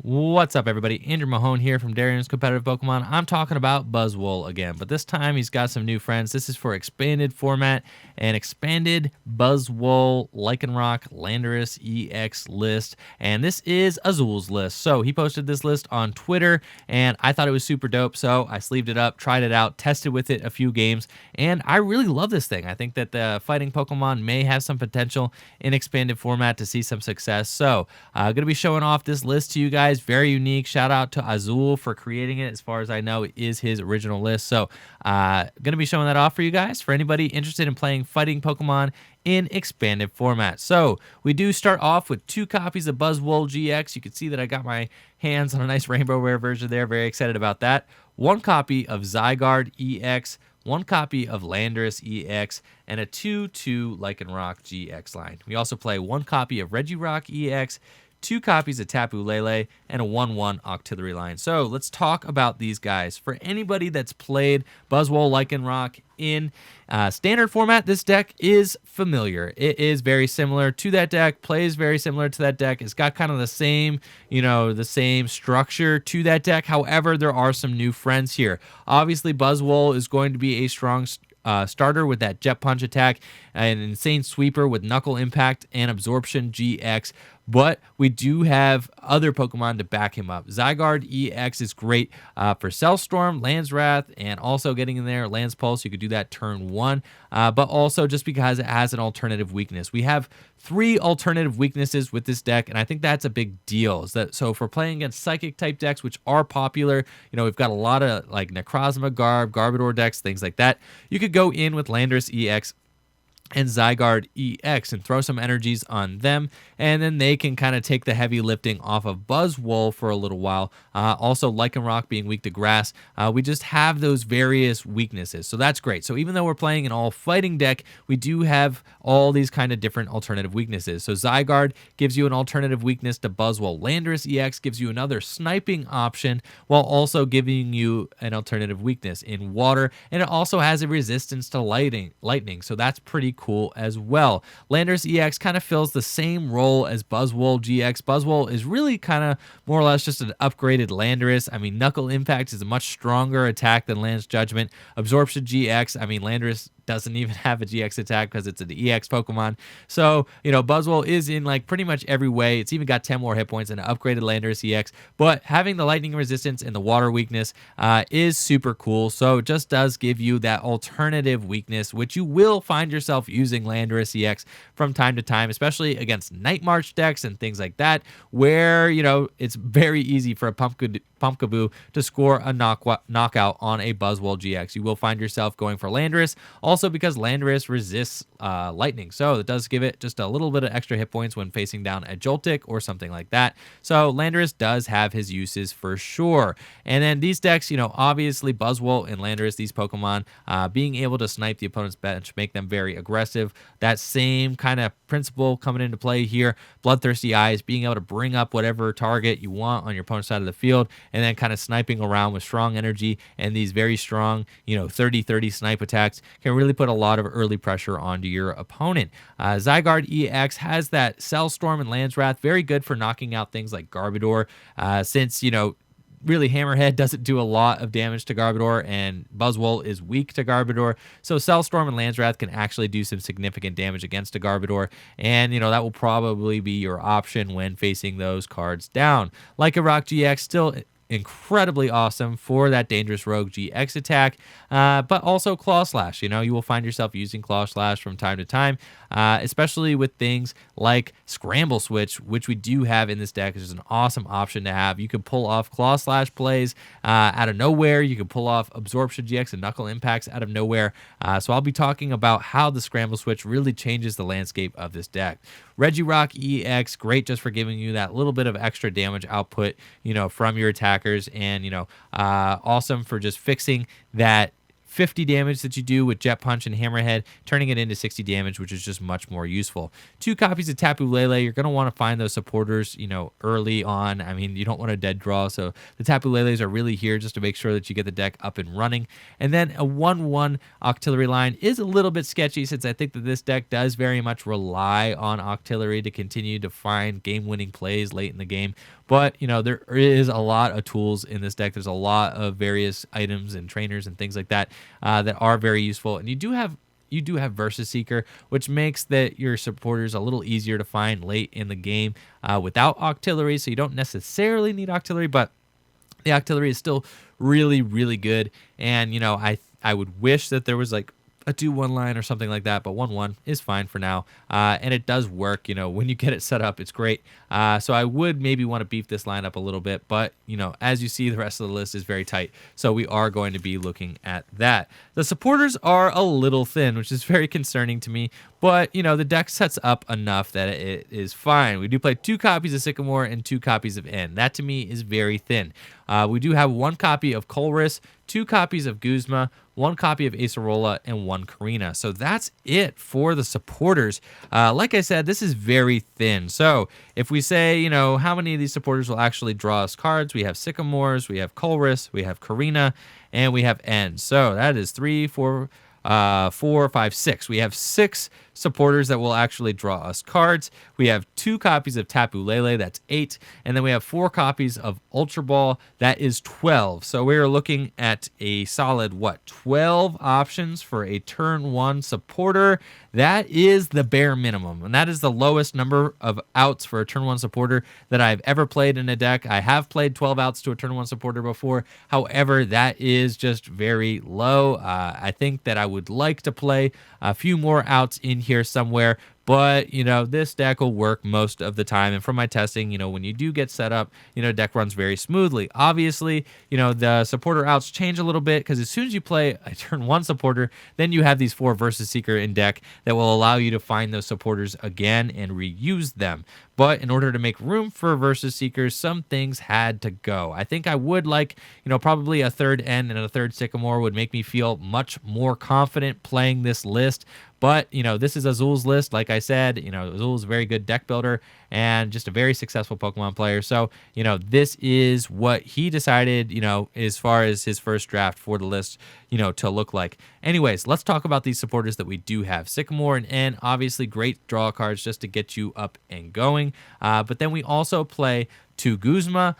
What's up, everybody? Andrew Mahone here from Darian's Competitive Pokemon. I'm talking about Buzzwole again, but this time he's got some new friends. This is for expanded format and expanded Buzzwole Lycanroc Landorus EX list, and this is Azul's list. So he posted this list on Twitter, and I thought it was super dope, so I sleeved it up, tried it out, tested with it a few games, and I really love this thing. I think that the fighting Pokemon may have some potential in expanded format to see some success. So I'm going to be showing off this list to you guys. Very unique. Shout out to Azul for creating it. As far as I know, it is his original list. So going to be showing that off for you guys, for anybody interested in playing fighting Pokemon in expanded format. So we do start off with 2 copies of Buzzwole GX. You can see that I got my hands on a nice rainbow rare version there. Very excited about that. 1 copy of Zygarde EX, 1 copy of Landorus EX, and a 2/2 Lycanroc GX line. We also play 1 copy of Regirock EX, 2 copies of Tapu Lele, and a 1/1 Octillery line. So let's talk about these guys. For anybody that's played Buzzwole Lycanroc in standard format, this deck is familiar. It is very similar to that deck, plays very similar to that deck. It's got kind of the same, the same structure to that deck. However, there are some new friends here. Obviously, Buzzwole is going to be a strong starter with that Jet Punch attack, an insane sweeper with Knuckle Impact and Absorption GX, but we do have other Pokemon to back him up. Zygarde EX is great for Cell Storm, Land's Wrath, and also getting in there Land's Pulse. You could do that turn 1, but also just because it has an alternative weakness. We have 3 alternative weaknesses with this deck, and I think that's a big deal. So for playing against Psychic type decks, which are popular, we've got a lot of like Necrozma, Garbodor decks, things like that. You could go in with Landorus EX and Zygarde EX and throw some energies on them, and then they can kind of take the heavy lifting off of Buzzwole for a little while. Also, Lycanroc being weak to grass, we just have those various weaknesses, so that's great. So even though we're playing an all-fighting deck, we do have all these kind of different alternative weaknesses. So Zygarde gives you an alternative weakness to Buzzwole. Landorus EX gives you another sniping option while also giving you an alternative weakness in water, and it also has a resistance to lightning, so that's pretty cool as well. Landorus EX kind of fills the same role as Buzzwole GX. Buzzwole is really kind of more or less just an upgraded Landorus. I mean, Knuckle Impact is a much stronger attack than Land's Judgment. Absorption GX, I mean, Landorus doesn't even have a GX attack because it's an EX Pokemon. So, Buzzwole is in like pretty much every way. It's even got 10 more hit points and an upgraded Landorus EX, but having the lightning resistance and the water weakness is super cool. So it just does give you that alternative weakness, which you will find yourself using Landorus EX from time to time, especially against Night March decks and things like that, where, it's very easy for a Pumpkaboo to score a knockout on a Buzzwole GX. You will find yourself going for Landorus, also because Landorus resists lightning, so it does give it just a little bit of extra hit points when facing down a Joltik or something like that. So Landorus does have his uses for sure. And then these decks, obviously Buzzwole and Landorus, these Pokemon, being able to snipe the opponent's bench, make them very aggressive. That same kind of principle coming into play here. Bloodthirsty Eyes, being able to bring up whatever target you want on your opponent's side of the field, and then kind of sniping around with strong energy, and these very strong, 30-30 snipe attacks can really put a lot of early pressure onto your opponent. Zygarde EX has that Cell Storm and Land's Wrath, very good for knocking out things like Garbodor, since, really Hammerhead doesn't do a lot of damage to Garbodor, and Buzzwole is weak to Garbodor, so Cell Storm and Land's Wrath can actually do some significant damage against a Garbodor, and that will probably be your option when facing those cards down. Lycanroc GX, still incredibly awesome for that Dangerous Rogue GX attack, but also Claw Slash. You will find yourself using Claw Slash from time to time, especially with things like Scramble Switch, which we do have in this deck, which is an awesome option to have. You can pull off Claw Slash plays out of nowhere. You can pull off Absorption GX and Knuckle Impacts out of nowhere. So I'll be talking about how the Scramble Switch really changes the landscape of this deck. Regirock EX, great just for giving you that little bit of extra damage output, from your attackers, and, awesome for just fixing that 50 damage that you do with Jet Punch and Hammerhead, turning it into 60 damage, which is just much more useful. 2 copies of Tapu Lele. You're going to want to find those supporters, early on. I mean, you don't want a dead draw, so the Tapu Leles are really here just to make sure that you get the deck up and running. And then a 1/1 Octillery line is a little bit sketchy, since I think that this deck does very much rely on Octillery to continue to find game-winning plays late in the game. But, there is a lot of tools in this deck. There's a lot of various items and trainers and things like that that are very useful. And you do have Versus Seeker, which makes that your supporters a little easier to find late in the game without Octillery. So you don't necessarily need Octillery, but the Octillery is still really, really good. And, I would wish that there was like a 2-1 line or something like that, but 1-1 is fine for now. And it does work, when you get it set up, it's great. So I would maybe want to beef this line up a little bit, but, as you see, the rest of the list is very tight. So we are going to be looking at that. The supporters are a little thin, which is very concerning to me, but, the deck sets up enough that it is fine. We do play 2 copies of Sycamore and 2 copies of N. That to me is very thin. We do have 1 copy of Colress, 2 copies of Guzma, 1 copy of Acerola, and 1 Karina. So that's it for the supporters. Like I said, this is very thin. So if we say, how many of these supporters will actually draw us cards, we have Sycamores, we have Colress, we have Karina, and we have N. So that is 3, 4, 5, 6. We have 6 supporters that will actually draw us cards. We have 2 copies of Tapu Lele, that's 8, and then we have 4 copies of Ultra Ball, that is 12. So we're looking at a solid 12 options for a turn 1 supporter. That is the bare minimum, and that is the lowest number of outs for a turn 1 supporter that I've ever played in a deck. I have played 12 outs to a turn 1 supporter before. However, that is just very low. I think that I would like to play a few more outs in here somewhere, but this deck will work most of the time. And from my testing, when you do get set up, deck runs very smoothly. Obviously, the supporter outs change a little bit, because as soon as you play a turn 1 supporter, then you have these 4 Versus Seeker in deck that will allow you to find those supporters again and reuse them. But in order to make room for Versus Seekers, some things had to go. I think I would like, probably a 3rd N and a 3rd Sycamore would make me feel much more confident playing this list. But, this is Azul's list. Like I said, Azul is a very good deck builder and just a very successful Pokemon player. So, this is what he decided, as far as his first draft for the list, to look like. Anyways, let's talk about these supporters that we do have. Sycamore and N, obviously great draw cards just to get you up and going. But then we also play 2 Guzma.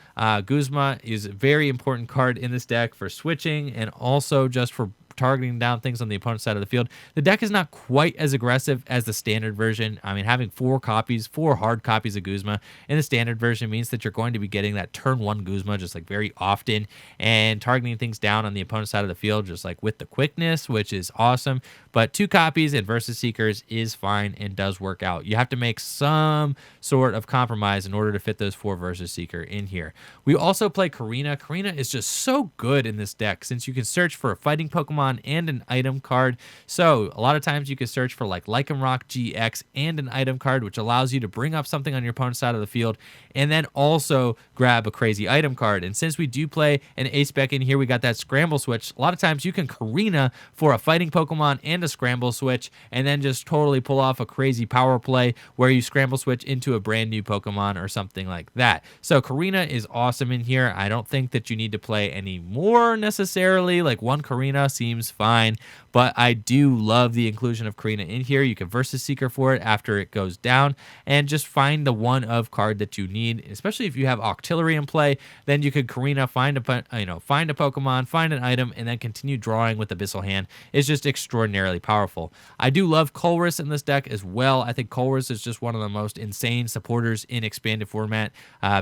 Guzma is a very important card in this deck for switching and also just for targeting down things on the opponent's side of the field. The deck is not quite as aggressive as the standard version. I mean, having 4 hard copies of Guzma in the standard version means that you're going to be getting that turn 1 Guzma just like very often and targeting things down on the opponent's side of the field just like with the quickness, which is awesome. But 2 copies and Versus Seekers is fine and does work out. You have to make some sort of compromise in order to fit those 4 Versus Seeker in here. We also play Karina. Karina is just so good in this deck since you can search for a fighting Pokemon and an item card. So a lot of times you can search for like Lycanroc GX and an item card, which allows you to bring up something on your opponent's side of the field and then also grab a crazy item card. And since we do play an ACE SPEC in here, we got that scramble switch. A lot of times you can Karina for a fighting Pokemon and a scramble switch and then just totally pull off a crazy power play where you scramble switch into a brand new Pokemon or something like that. So Karina is awesome in here. I don't think that you need to play any more necessarily. Like 1 Karina seems fine, but I do love the inclusion of Karina in here. You can Versus Seeker for it after it goes down and just find the 1-of card that you need, especially if you have Octillery in play. Then you could Karina, find a Pokemon, find an item, and then continue drawing with Abyssal Hand. It's just extraordinarily powerful. I do love Colress in this deck as well. I think Colress is just one of the most insane supporters in expanded format.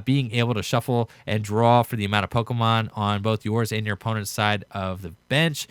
Being able to shuffle and draw for the amount of Pokemon on both yours and your opponent's side of the bench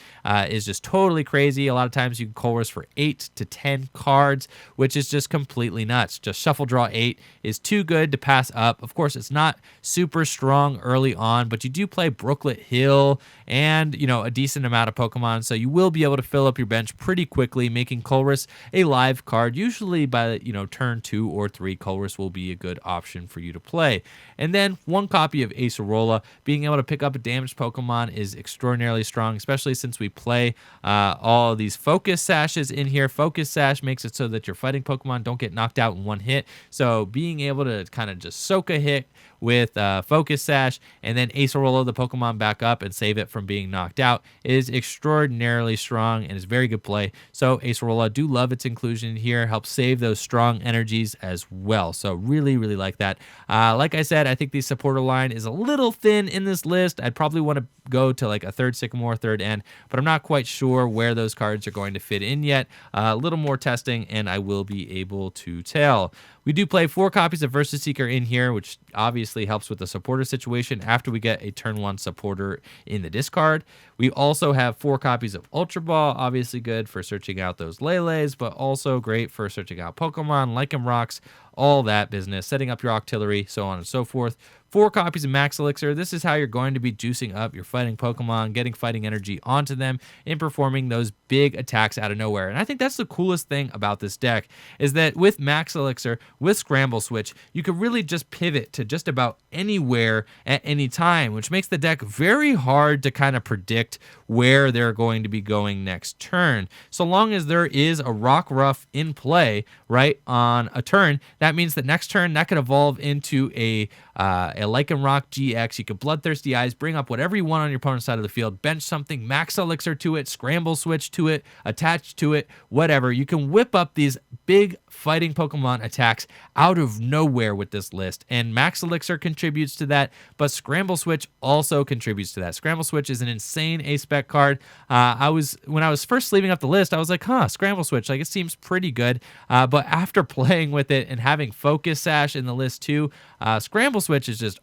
is just totally crazy. A lot of times you can Colress for 8 to 10 cards, which is just completely nuts. Just shuffle draw 8 is too good to pass up. Of course, it's not super strong early on, but you do play Brooklet Hill and, a decent amount of Pokemon, so you will be able to fill up your bench pretty quickly, making Colress a live card. Usually by, turn 2 or 3, Colress will be a good option for you to play. And then 1 copy of Acerola. Being able to pick up a damaged Pokemon is extraordinarily strong, especially since we play all of these Focus Sashes in here. Focus Sash makes it so that your fighting Pokemon don't get knocked out in 1 hit. So being able to kind of just soak a hit with Focus Sash, and then Acerola the Pokemon back up and save it from being knocked out is extraordinarily strong and is very good play. So Acerola, do love its inclusion here, helps save those strong energies as well. So really, really like that. Like I said, I think the supporter line is a little thin in this list. I'd probably want to go to like a third Sycamore, third End, but I'm not quite sure where those cards are going to fit in yet. A little more testing and I will be able to tell. We do play 4 copies of Versus Seeker in here, which obviously helps with the supporter situation after we get a turn 1 supporter in the discard. We also have 4 copies of Ultra Ball, obviously good for searching out those Lele's, but also great for searching out Pokemon, Lycanrocs, all that business, setting up your Octillery, so on and so forth. 4 copies of Max Elixir. This is how you're going to be juicing up your fighting Pokemon, getting fighting energy onto them, and performing those big attacks out of nowhere. And I think that's the coolest thing about this deck, is that with Max Elixir, with Scramble Switch, you can really just pivot to just about anywhere at any time, which makes the deck very hard to kind of predict where they're going to be going next turn. So long as there is a Rockruff in play, right, on a turn, that means that next turn that could evolve into a Lycanroc GX. You could Bloodthirsty Eyes, bring up whatever you want on your opponent's side of the field, bench something, Max Elixir to it, Scramble Switch to it, attach to it, whatever. You can whip up these big fighting Pokemon attacks out of nowhere with this list, and Max Elixir contributes to that, but Scramble Switch also contributes to that. Scramble Switch is an insane ACE SPEC card. When I was first sleeving up the list, I was like, Scramble Switch, like it seems pretty good, but after playing with it and having Focus Sash in the list too, Scramble Switch is just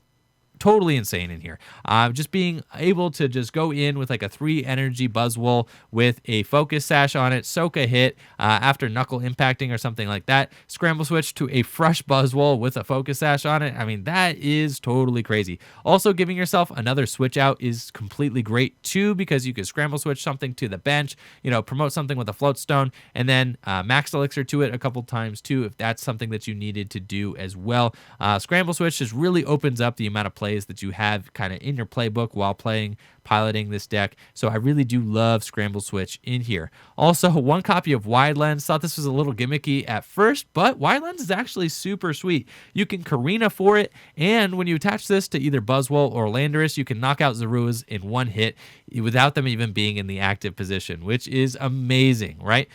totally insane in here. Just being able to just go in with like a 3 energy Buzzwole with a Focus Sash on it, soak a hit after Knuckle impacting or something like that, Scramble Switch to a fresh Buzzwole with a Focus Sash on it. I mean, that is totally crazy. Also, giving yourself another switch out is completely great too, because you could Scramble Switch something to the bench, promote something with a Floatstone, and then Max Elixir to it a couple times too, if that's something that you needed to do as well. Scramble Switch just really opens up the amount of plays that you have kind of in your playbook while piloting this deck. So I really do love Scramble Switch in here. Also, 1 copy of Wide Lens. Thought this was a little gimmicky at first, but Wide Lens is actually super sweet. You can Karina for it, and when you attach this to either Buzzwole or Landorus, you can knock out Zoruas in 1 hit without them even being in the active position, which is amazing, right?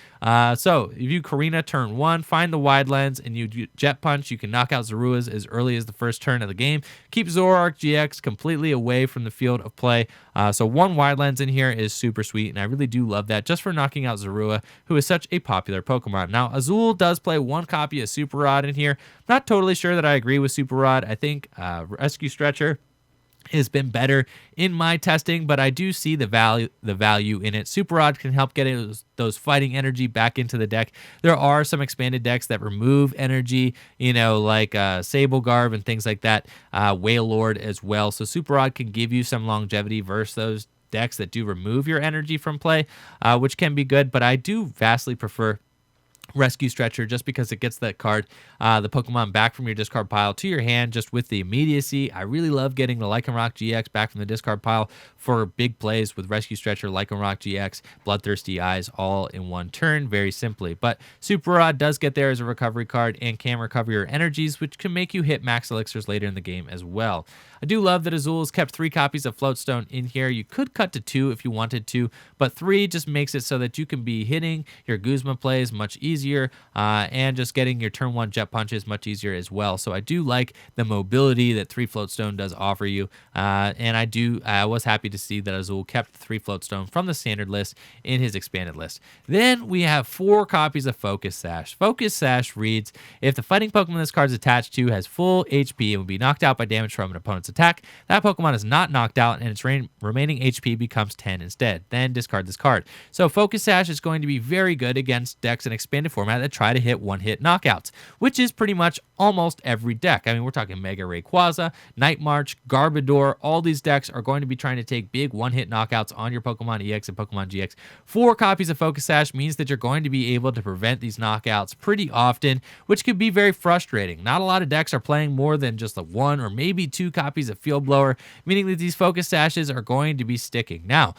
So if you Karina turn 1, find the Wide Lens, and you Jet Punch, you can knock out Zoruas as early as the first turn of the game. Keep Zoroark GX completely away from the field of play. So 1 Wide Lens in here is super sweet, and I really do love that just for knocking out Zorua, who is such a popular Pokemon. Now, Azul does play 1 copy of Super Rod in here. Not totally sure that I agree with Super Rod. I think Rescue Stretcher has been better in my testing, but I do see the value in it. Super Rod can help get those fighting energy back into the deck. There are some expanded decks that remove energy, like Sablegarb and things like that, Wailord as well. So Super Rod can give you some longevity versus those decks that do remove your energy from play, which can be good, but I do vastly prefer Rescue Stretcher just because it gets that card, the Pokemon back from your discard pile to your hand just with the immediacy. I really love getting the Lycanroc GX back from the discard pile for big plays with Rescue Stretcher, Lycanroc GX, Bloodthirsty Eyes all in 1 turn, very simply. But Super Rod does get there as a recovery card and can recover your energies, which can make you hit Max Elixirs later in the game as well. I do love that Azul has kept 3 copies of Floatstone in here. You could cut to 2 if you wanted to, but 3 just makes it so that you can be hitting your Guzma plays much easier, and just getting your turn 1 Jet Punches much easier as well. So I do like the mobility that 3 Floatstone does offer you, and I was happy to see that Azul kept 3 Floatstone from the standard list in his expanded list. Then we have 4 copies of Focus Sash. Focus Sash reads, if the fighting Pokemon this card is attached to has full HP and will be knocked out by damage from an opponent's attack, that Pokemon is not knocked out and its remaining HP becomes 10 instead. Then discard this card. So Focus Sash is going to be very good against decks in expanded format that try to hit 1-hit knockouts, which is pretty much almost every deck. I mean, we're talking Mega Rayquaza, Night March, Garbodor. All these decks are going to be trying to take big 1-hit knockouts on your Pokemon EX and Pokemon GX. 4 copies of Focus Sash means that you're going to be able to prevent these knockouts pretty often, which could be very frustrating. Not a lot of decks are playing more than just 1 or maybe 2 copies copies of Field Blower, meaning that these Focus Sashes are going to be sticking. Now,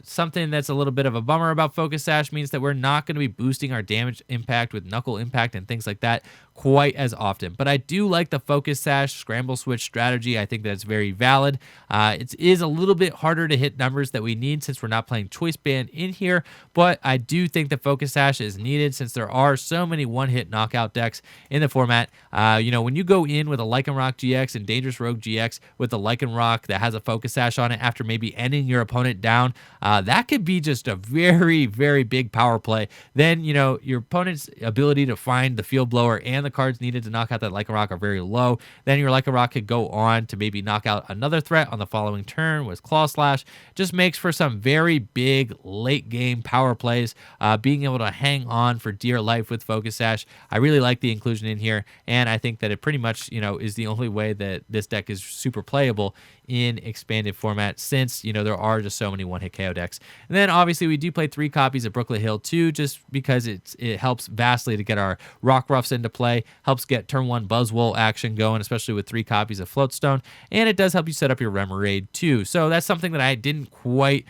something that's a little bit of a bummer about Focus Sash means that we're not going to be boosting our damage impact with Knuckle Impact and things like that quite as often. But I do like the Focus Sash Scramble Switch strategy. I think that's very valid. It is a little bit harder to hit numbers that we need since we're not playing Choice Band in here, but I do think the Focus Sash is needed since there are so many one-hit knockout decks in the format. When you go in with a Lycanroc GX and Dangerous Rogue GX with a Lycanroc that has a Focus Sash on it after maybe ending your opponent down, that could be just a very, very big power play. Then, your opponent's ability to find the Field Blower and the cards needed to knock out that Lycanroc are very low. Then your Lycanroc could go on to maybe knock out another threat on the following turn with Claw Slash. Just makes for some very big late game power plays. Being able to hang on for dear life with Focus Sash, I really like the inclusion in here, and I think that it pretty much is the only way that this deck is super playable in expanded format, since there are just so many one-hit KO decks. And then obviously we do play 3 copies of Brooklet Hill too, just because it helps vastly to get our Rock Ruffs into play, helps get turn 1 Buzzwole action going, especially with 3 copies of Floatstone, and it does help you set up your Remoraid too. So that's something that I didn't quite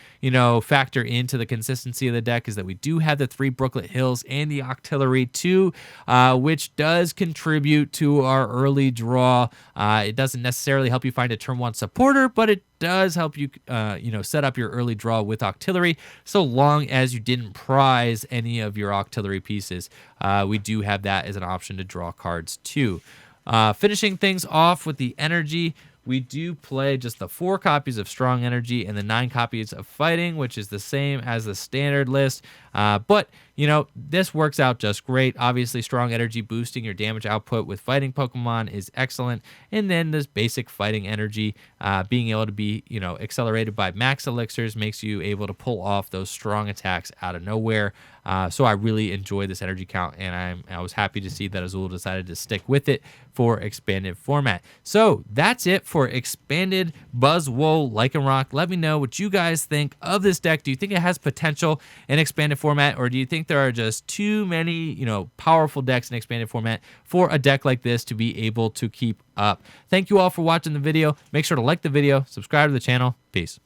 factor into the consistency of the deck, is that we do have the 3 Brooklet Hills and the Octillery too, which does contribute to our early draw. It doesn't necessarily help you find a turn 1 supporter, but it does help you, set up your early draw with Octillery, so long as you didn't prize any of your Octillery pieces. We do have that as an option to draw cards too. Finishing things off with the energy, we do play just the 4 copies of Strong Energy and the 9 copies of Fighting, which is the same as the standard list. But this works out just great. Obviously, Strong Energy boosting your damage output with fighting Pokemon is excellent. And then this basic Fighting Energy, being able to be, accelerated by max elixirs, makes you able to pull off those strong attacks out of nowhere. So I really enjoy this energy count, and I was happy to see that Azul decided to stick with it for expanded format. So that's it for expanded Buzzwole Lycanroc. Let me know what you guys think of this deck. Do you think it has potential in expanded format, or do you think there are just too many, powerful decks in expanded format for a deck like this to be able to keep up? Thank you all for watching the video. Make sure to like the video, subscribe to the channel. Peace.